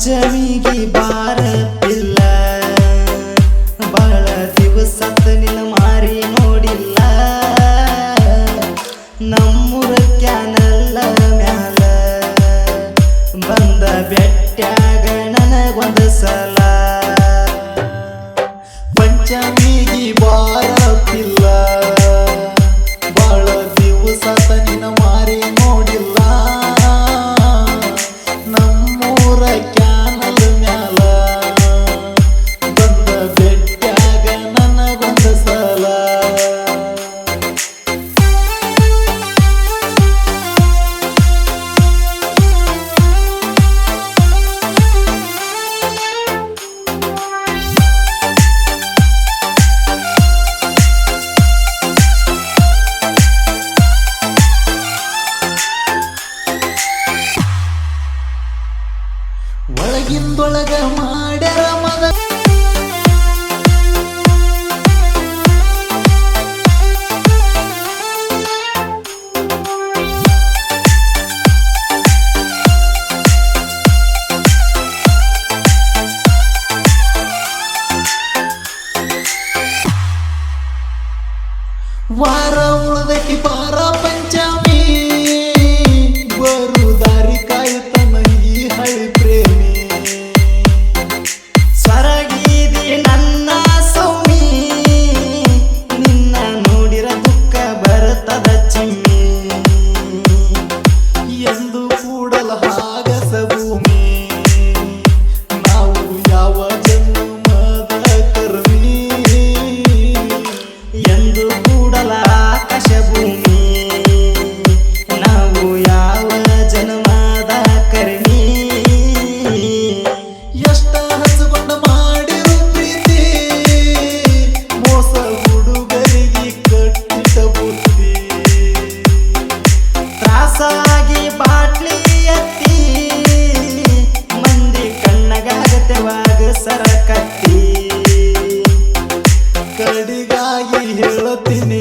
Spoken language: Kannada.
ಪಂಚಮಿಗೆ ಬಾರತಿಲ್ಲ ಬಾಳ ದಿವಸದ ನಿನ್ನ ಮಾರಿ ನೋಡಿಲ್ಲ ನಮ್ಮೂರ ಕ್ಯಾನಲ್ಲ ಮ್ಯಾಲ ಬಂದ ಬೆಟ್ಟ್ಯಾಗ ನನಗೊಂದು ಸಲ ಪಂಚಮಿಗೆ ಬಾರತಿಲ್ಲ ಬಾಳ ದಿವಸದ ನಿನ್ನ ಮಾರಿ ನೋಡಿಲ್ಲ ನಮ್ಮೂರ ಕ್ಯಾನಲ್ ಮ್ಯಾಲ ಬಂದ ಬೆಟ್ಟ್ಯಾಗ ನನಗೊಂದು ಸಲ ಒಳಗಿಂದೊಳಗ ಮಾಡ್ಯಾರ ಮದ ವಾರ ಉಳದಕ್ಕೆ ಬಾರ ಪಂಚಮಿ ಬರು ದಾರಿ ಕಾಯುತ್ತನ ಈ ಹಳಿ ಪ್ರೇಮಿ ಸರಗೀದಿ ನನ್ನ ಸೌಮಿ ನಿನ್ನ ನೋಡಿರ ದುಃಖ ಬರ್ತದ ಚಿಮ್ಮಿ ಎಂದು ಕೂಡಲ ಹಾಗಸ ಭೂಮಿ ನಾವು ಯಾವ ಜನ್ಮದ ಕರ್ಮಿ ಎಂದು ಕೂಡಲ ಆಕಾಶ ಭೂಮಿ ನಾವು ಯಾವ ಜನ್ಮದ ಕರ್ಮಿ ಎಷ್ಟ ಹಸುಗೊಂಡ ಮಾಡಿರು ಪ್ರೀತಿ ಮೋಸ ಹುಡುಗರಿಗೆ ಕಟ್ಟಿದ ಬುದ್ಧಿ ತ್ರಾಸಾಗಿ ಬಾಟ್ಲಿ ಎತ್ತಿ ಮಂದಿ ಕಣ್ಣಗಾಗತೆವಾಗ ಸರ ಕಟ್ಟಿ ಕಡಿಗಾಗಿ ಹೇಳುತ್ತೀನಿ